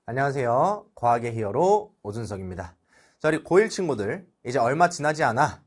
안녕하세요. 과학의 히어로 오준석입니다. 자, 우리 고1 친구들 이제 얼마 지나지 않아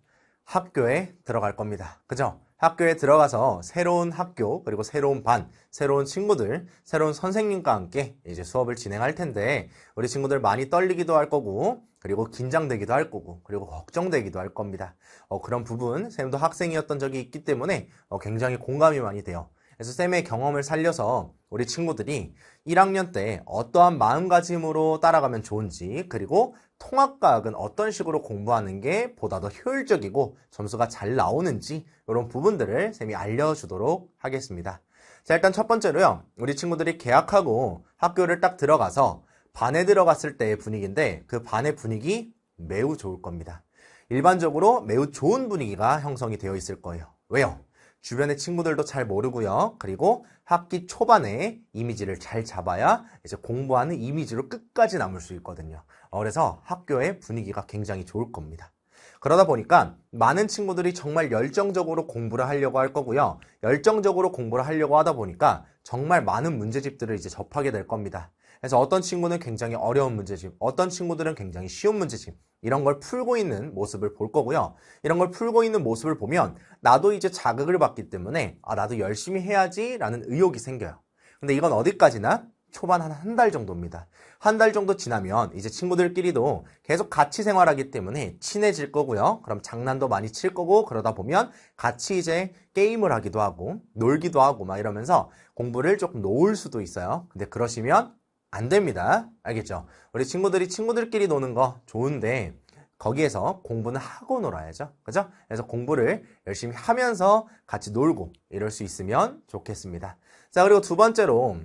학교에 들어갈 겁니다. 그죠? 학교에 들어가서 새로운 학교, 그리고 새로운 반, 새로운 친구들, 새로운 선생님과 함께 이제 수업을 진행할 텐데 우리 친구들 많이 떨리기도 할 거고 그리고 긴장되기도 할 거고 그리고 걱정되기도 할 겁니다. 그런 부분 쌤도 학생이었던 적이 있기 때문에 굉장히 공감이 많이 돼요. 그래서 쌤의 경험을 살려서 우리 친구들이 1학년 때 어떠한 마음가짐으로 따라가면 좋은지, 그리고 통합과학은 어떤 식으로 공부하는 게 보다 더 효율적이고 점수가 잘 나오는지 이런 부분들을 쌤이 알려주도록 하겠습니다. 자, 일단 첫 번째로요. 우리 친구들이 개학하고 학교를 딱 들어가서 반에 들어갔을 때의 분위기인데 그 반의 분위기 매우 좋을 겁니다. 일반적으로 매우 좋은 분위기가 형성이 되어 있을 거예요. 왜요? 주변의 친구들도 잘 모르고요. 그리고 학기 초반에 이미지를 잘 잡아야 이제 공부하는 이미지로 끝까지 남을 수 있거든요. 그래서 학교의 분위기가 굉장히 좋을 겁니다. 그러다 보니까 많은 친구들이 정말 열정적으로 공부를 하려고 할 거고요. 열정적으로 공부를 하려고 하다 보니까 정말 많은 문제집들을 이제 접하게 될 겁니다. 그래서 어떤 친구는 굉장히 어려운 문제집, 어떤 친구들은 굉장히 쉬운 문제집, 이런 걸 풀고 있는 모습을 볼 거고요. 이런 걸 풀고 있는 모습을 보면 나도 이제 자극을 받기 때문에 나도 열심히 해야지 라는 의욕이 생겨요. 근데 이건 어디까지나 초반 한 달 정도입니다. 한 달 정도 지나면 이제 친구들끼리도 계속 같이 생활하기 때문에 친해질 거고요. 그럼 장난도 많이 칠 거고 그러다 보면 같이 이제 게임을 하기도 하고 놀기도 하고 막 이러면서 공부를 조금 놓을 수도 있어요. 근데 그러시면 안 됩니다. 알겠죠? 우리 친구들이 친구들끼리 노는 거 좋은데 거기에서 공부는 하고 놀아야죠. 그죠? 그래서 공부를 열심히 하면서 같이 놀고 이럴 수 있으면 좋겠습니다. 자, 그리고 두 번째로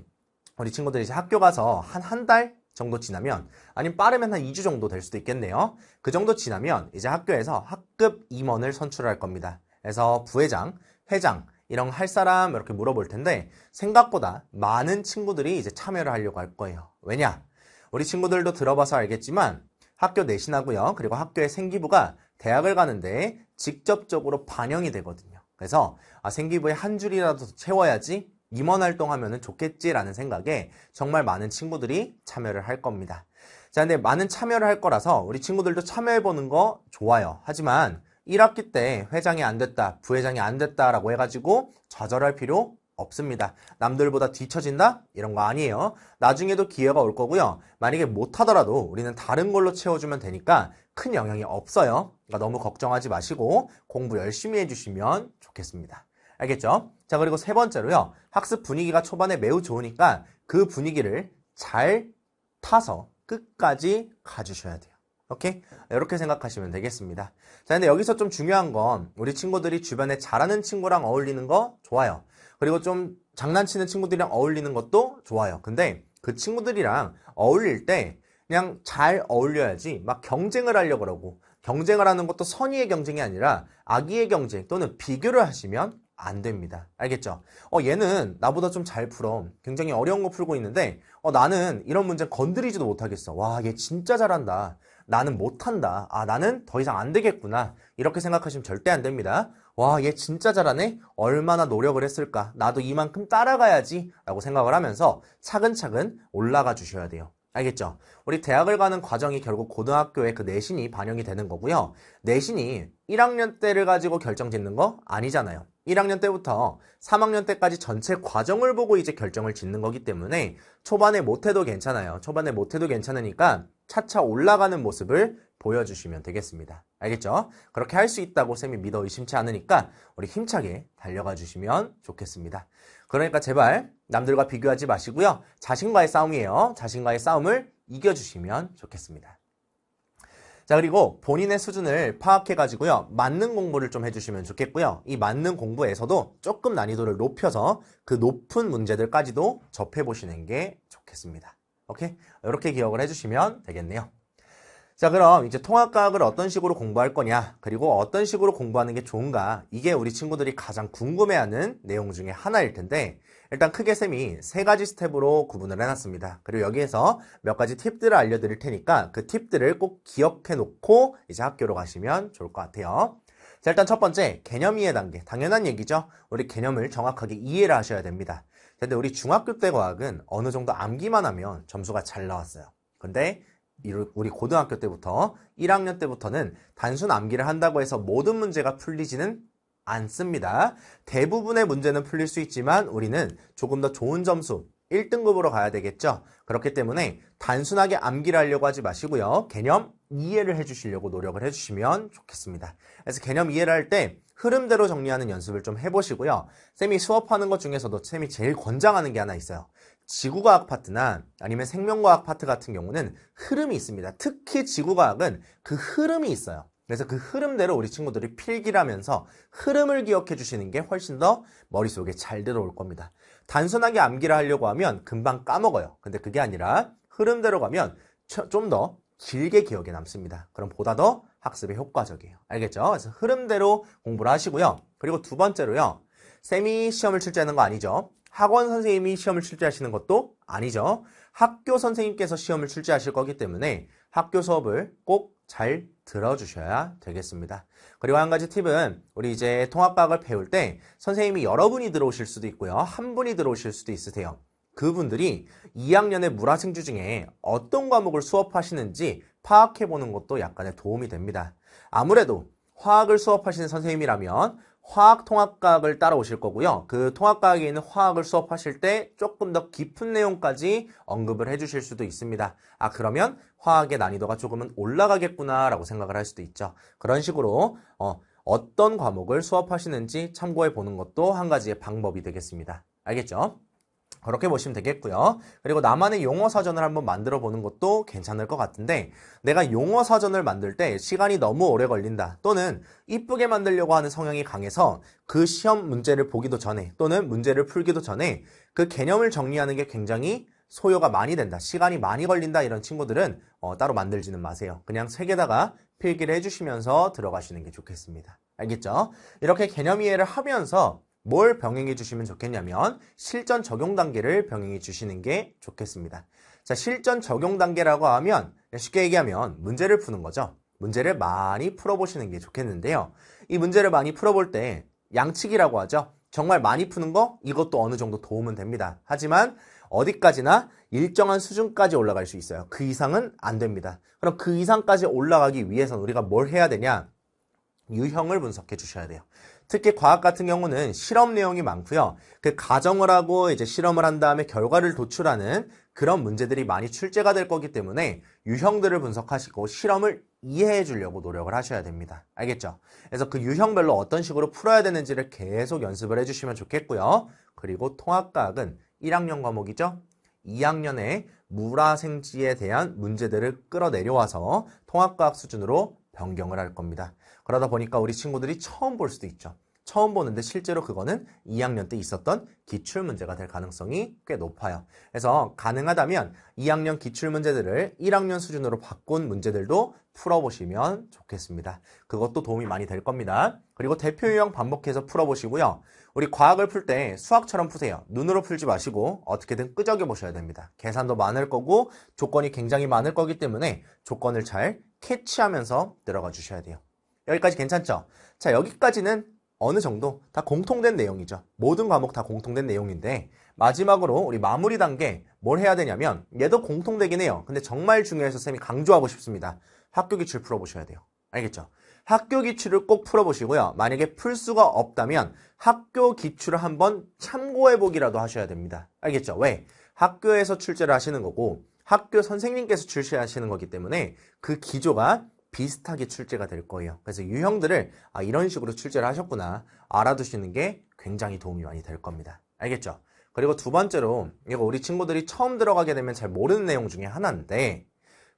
우리 친구들이 이제 학교 가서 한 달 정도 지나면, 아니면 빠르면 한 2주 정도 될 수도 있겠네요. 그 정도 지나면 이제 학교에서 학급 임원을 선출할 겁니다. 그래서 부회장, 회장 이런 거 할 사람 이렇게 물어볼 텐데 생각보다 많은 친구들이 이제 참여를 하려고 할 거예요. 왜냐? 우리 친구들도 들어봐서 알겠지만 학교 내신하고요. 그리고 학교의 생기부가 대학을 가는데 직접적으로 반영이 되거든요. 그래서 생기부에 한 줄이라도 채워야지 임원 활동하면 좋겠지라는 생각에 정말 많은 친구들이 참여를 할 겁니다. 자, 근데 많은 참여를 할 거라서 우리 친구들도 참여해보는 거 좋아요. 하지만 1학기 때 회장이 안 됐다, 부회장이 안 됐다라고 해가지고 좌절할 필요 없습니다. 남들보다 뒤처진다? 이런 거 아니에요. 나중에도 기회가 올 거고요. 만약에 못하더라도 우리는 다른 걸로 채워주면 되니까 큰 영향이 없어요. 그러니까 너무 걱정하지 마시고 공부 열심히 해주시면 좋겠습니다. 알겠죠? 자, 그리고 세 번째로요. 학습 분위기가 초반에 매우 좋으니까 그 분위기를 잘 타서 끝까지 가주셔야 돼요. 오케이? 이렇게 생각하시면 되겠습니다. 자, 근데 여기서 좀 중요한 건 우리 친구들이 주변에 잘하는 친구랑 어울리는 거 좋아요. 그리고 좀 장난치는 친구들이랑 어울리는 것도 좋아요. 근데 그 친구들이랑 어울릴 때 그냥 잘 어울려야지 막 경쟁을 하려고 그러고, 경쟁을 하는 것도 선의의 경쟁이 아니라 악의의 경쟁 또는 비교를 하시면 안 됩니다. 알겠죠? 얘는 나보다 좀 잘 풀어. 굉장히 어려운 거 풀고 있는데 나는 이런 문제 건드리지도 못하겠어. 와, 얘 진짜 잘한다. 나는 못한다. 나는 더 이상 안 되겠구나. 이렇게 생각하시면 절대 안 됩니다. 와, 얘 진짜 잘하네? 얼마나 노력을 했을까? 나도 이만큼 따라가야지. 라고 생각을 하면서 차근차근 올라가 주셔야 돼요. 알겠죠? 우리 대학을 가는 과정이 결국 고등학교의 그 내신이 반영이 되는 거고요. 내신이 1학년 때를 가지고 결정짓는 거 아니잖아요. 1학년 때부터 3학년 때까지 전체 과정을 보고 이제 결정을 짓는 거기 때문에 초반에 못해도 괜찮아요. 초반에 못해도 괜찮으니까 차차 올라가는 모습을 보여주시면 되겠습니다. 알겠죠? 그렇게 할 수 있다고 쌤이 믿어 의심치 않으니까 우리 힘차게 달려가 주시면 좋겠습니다. 그러니까 제발 남들과 비교하지 마시고요. 자신과의 싸움이에요. 자신과의 싸움을 이겨주시면 좋겠습니다. 자, 그리고 본인의 수준을 파악해가지고요. 맞는 공부를 좀 해주시면 좋겠고요. 이 맞는 공부에서도 조금 난이도를 높여서 그 높은 문제들까지도 접해보시는 게 좋겠습니다. 오케이? 이렇게 기억을 해주시면 되겠네요. 자, 그럼 이제 통합과학을 어떤 식으로 공부할 거냐, 그리고 어떤 식으로 공부하는 게 좋은가, 이게 우리 친구들이 가장 궁금해하는 내용 중에 하나일 텐데 일단 크게 쌤이 세 가지 스텝으로 구분을 해놨습니다. 그리고 여기에서 몇 가지 팁들을 알려드릴 테니까 그 팁들을 꼭 기억해 놓고 이제 학교로 가시면 좋을 것 같아요. 자, 일단 첫 번째, 개념 이해 단계. 당연한 얘기죠. 우리 개념을 정확하게 이해를 하셔야 됩니다. 근데 우리 중학교 때 과학은 어느 정도 암기만 하면 점수가 잘 나왔어요. 근데 우리 고등학교 때부터 1학년 때부터는 단순 암기를 한다고 해서 모든 문제가 풀리지는 않습니다. 대부분의 문제는 풀릴 수 있지만 우리는 조금 더 좋은 점수 1등급으로 가야 되겠죠. 그렇기 때문에 단순하게 암기를 하려고 하지 마시고요. 개념 이해를 해주시려고 노력을 해주시면 좋겠습니다. 그래서 개념 이해를 할 때 흐름대로 정리하는 연습을 좀 해보시고요. 쌤이 수업하는 것 중에서도 쌤이 제일 권장하는 게 하나 있어요. 지구과학 파트나 아니면 생명과학 파트 같은 경우는 흐름이 있습니다. 특히 지구과학은 그 흐름이 있어요. 그래서 그 흐름대로 우리 친구들이 필기를 하면서 흐름을 기억해 주시는 게 훨씬 더 머릿속에 잘 들어올 겁니다. 단순하게 암기를 하려고 하면 금방 까먹어요. 근데 그게 아니라 흐름대로 가면 좀 더 길게 기억에 남습니다. 그럼 보다 더 학습에 효과적이에요. 알겠죠? 그래서 흐름대로 공부를 하시고요. 그리고 두 번째로요. 쌤이 시험을 출제하는 거 아니죠. 학원 선생님이 시험을 출제하시는 것도 아니죠. 학교 선생님께서 시험을 출제하실 거기 때문에 학교 수업을 꼭 잘 들어주셔야 되겠습니다. 그리고 한 가지 팁은 우리 이제 통합과학을 배울 때 선생님이 여러 분이 들어오실 수도 있고요. 한 분이 들어오실 수도 있으세요. 그분들이 2학년의 물화생주 중에 어떤 과목을 수업하시는지 파악해보는 것도 약간의 도움이 됩니다. 아무래도 화학을 수업하시는 선생님이라면 화학 통합과학을 따라오실 거고요. 그 통합과학에 있는 화학을 수업하실 때 조금 더 깊은 내용까지 언급을 해주실 수도 있습니다. 아, 그러면 화학의 난이도가 조금은 올라가겠구나 라고 생각을 할 수도 있죠. 그런 식으로 어떤 과목을 수업하시는지 참고해 보는 것도 한 가지의 방법이 되겠습니다. 알겠죠? 그렇게 보시면 되겠고요. 그리고 나만의 용어 사전을 한번 만들어 보는 것도 괜찮을 것 같은데 내가 용어 사전을 만들 때 시간이 너무 오래 걸린다 또는 이쁘게 만들려고 하는 성향이 강해서 그 시험 문제를 보기도 전에 또는 문제를 풀기도 전에 그 개념을 정리하는 게 굉장히 소요가 많이 된다, 시간이 많이 걸린다 이런 친구들은 따로 만들지는 마세요. 그냥 책에다가 필기를 해주시면서 들어가시는 게 좋겠습니다. 알겠죠? 이렇게 개념 이해를 하면서 뭘 병행해 주시면 좋겠냐면 실전 적용 단계를 병행해 주시는 게 좋겠습니다. 자, 실전 적용 단계라고 하면 쉽게 얘기하면 문제를 푸는 거죠. 문제를 많이 풀어보시는 게 좋겠는데요. 이 문제를 많이 풀어볼 때 양측이라고 하죠. 정말 많이 푸는 거 이것도 어느 정도 도움은 됩니다. 하지만 어디까지나 일정한 수준까지 올라갈 수 있어요. 그 이상은 안 됩니다. 그럼 그 이상까지 올라가기 위해서는 우리가 뭘 해야 되냐? 유형을 분석해 주셔야 돼요. 특히 과학 같은 경우는 실험 내용이 많고요. 그 가정을 하고 이제 실험을 한 다음에 결과를 도출하는 그런 문제들이 많이 출제가 될 거기 때문에 유형들을 분석하시고 실험을 이해해 주려고 노력을 하셔야 됩니다. 알겠죠? 그래서 그 유형별로 어떤 식으로 풀어야 되는지를 계속 연습을 해주시면 좋겠고요. 그리고 통합과학은 1학년 과목이죠. 2학년에 물화생지에 대한 문제들을 끌어내려와서 통합과학 수준으로 변경을 할 겁니다. 그러다 보니까 우리 친구들이 처음 볼 수도 있죠. 처음 보는데 실제로 그거는 2학년 때 있었던 기출문제가 될 가능성이 꽤 높아요. 그래서 가능하다면 2학년 기출문제들을 1학년 수준으로 바꾼 문제들도 풀어보시면 좋겠습니다. 그것도 도움이 많이 될 겁니다. 그리고 대표 유형 반복해서 풀어보시고요. 우리 과학을 풀 때 수학처럼 푸세요. 눈으로 풀지 마시고 어떻게든 끄적여 보셔야 됩니다. 계산도 많을 거고 조건이 굉장히 많을 거기 때문에 조건을 잘 캐치하면서 들어가 주셔야 돼요. 여기까지 괜찮죠? 자, 여기까지는 어느 정도 다 공통된 내용이죠. 모든 과목 다 공통된 내용인데 마지막으로 우리 마무리 단계 뭘 해야 되냐면 얘도 공통되긴 해요. 근데 정말 중요해서 쌤이 강조하고 싶습니다. 학교 기출 풀어보셔야 돼요. 알겠죠? 학교 기출을 꼭 풀어보시고요. 만약에 풀 수가 없다면 학교 기출을 한번 참고해보기라도 하셔야 됩니다. 알겠죠? 왜? 학교에서 출제를 하시는 거고 학교 선생님께서 출제하시는 거기 때문에 그 기조가 비슷하게 출제가 될 거예요. 그래서 유형들을 이런 식으로 출제를 하셨구나 알아두시는 게 굉장히 도움이 많이 될 겁니다. 알겠죠? 그리고 두 번째로 이거 우리 친구들이 처음 들어가게 되면 잘 모르는 내용 중에 하나인데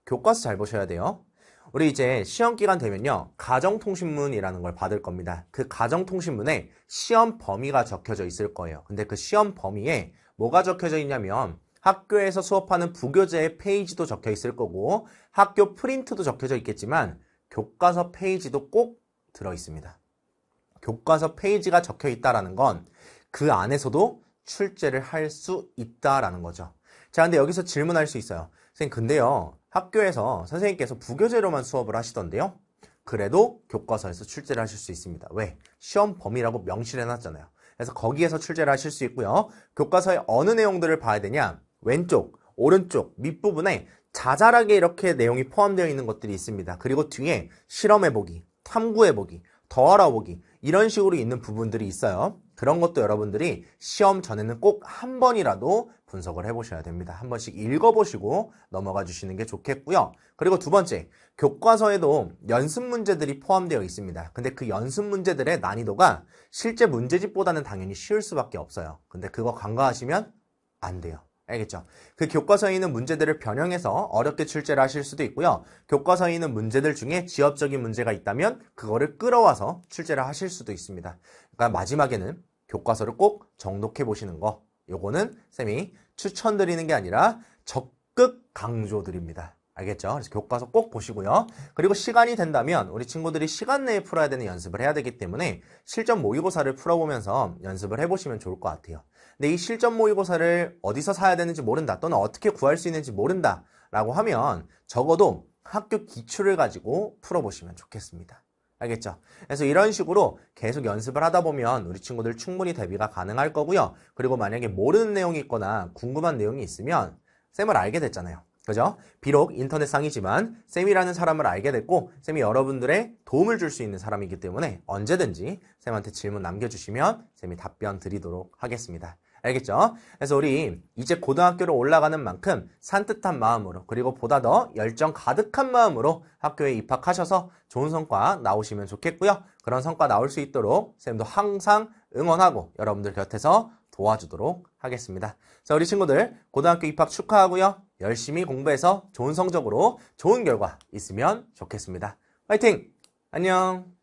교과서 잘 보셔야 돼요. 우리 이제 시험 기간 되면요 가정통신문이라는 걸 받을 겁니다. 그 가정통신문에 시험 범위가 적혀져 있을 거예요. 근데 그 시험 범위에 뭐가 적혀져 있냐면 학교에서 수업하는 부교재의 페이지도 적혀 있을 거고 학교 프린트도 적혀져 있겠지만 교과서 페이지도 꼭 들어 있습니다. 교과서 페이지가 적혀 있다라는 건 그 안에서도 출제를 할 수 있다라는 거죠. 자, 근데 여기서 질문할 수 있어요. 선생님, 근데요 학교에서 선생님께서 부교재로만 수업을 하시던데요? 그래도 교과서에서 출제를 하실 수 있습니다. 왜? 시험 범위라고 명시를 해놨잖아요. 그래서 거기에서 출제를 하실 수 있고요. 교과서에 어느 내용들을 봐야 되냐? 왼쪽, 오른쪽, 밑부분에 자잘하게 이렇게 내용이 포함되어 있는 것들이 있습니다. 그리고 뒤에 실험해보기, 탐구해보기, 더 알아보기 이런 식으로 있는 부분들이 있어요. 그런 것도 여러분들이 시험 전에는 꼭 한 번이라도 분석을 해보셔야 됩니다. 한 번씩 읽어보시고 넘어가 주시는 게 좋겠고요. 그리고 두 번째, 교과서에도 연습 문제들이 포함되어 있습니다. 근데 그 연습 문제들의 난이도가 실제 문제집보다는 당연히 쉬울 수밖에 없어요. 근데 그거 간과하시면 안 돼요. 알겠죠? 그 교과서에 있는 문제들을 변형해서 어렵게 출제를 하실 수도 있고요. 교과서에 있는 문제들 중에 지엽적인 문제가 있다면 그거를 끌어와서 출제를 하실 수도 있습니다. 그러니까 마지막에는 교과서를 꼭 정독해 보시는 거. 요거는 쌤이 추천드리는 게 아니라 적극 강조드립니다. 알겠죠? 그래서 교과서 꼭 보시고요. 그리고 시간이 된다면 우리 친구들이 시간 내에 풀어야 되는 연습을 해야 되기 때문에 실전 모의고사를 풀어보면서 연습을 해보시면 좋을 것 같아요. 근데 이 실전 모의고사를 어디서 사야 되는지 모른다 또는 어떻게 구할 수 있는지 모른다 라고 하면 적어도 학교 기출을 가지고 풀어보시면 좋겠습니다. 알겠죠? 그래서 이런 식으로 계속 연습을 하다 보면 우리 친구들 충분히 대비가 가능할 거고요. 그리고 만약에 모르는 내용이 있거나 궁금한 내용이 있으면 쌤을 알게 됐잖아요. 그죠? 비록 인터넷상이지만 쌤이라는 사람을 알게 됐고 쌤이 여러분들의 도움을 줄 수 있는 사람이기 때문에 언제든지 쌤한테 질문 남겨주시면 쌤이 답변 드리도록 하겠습니다. 알겠죠? 그래서 우리 이제 고등학교로 올라가는 만큼 산뜻한 마음으로 그리고 보다 더 열정 가득한 마음으로 학교에 입학하셔서 좋은 성과 나오시면 좋겠고요. 그런 성과 나올 수 있도록 쌤도 항상 응원하고 여러분들 곁에서 도와주도록 하겠습니다. 자, 우리 친구들 고등학교 입학 축하하고요. 열심히 공부해서 좋은 성적으로 좋은 결과 있으면 좋겠습니다. 화이팅! 안녕!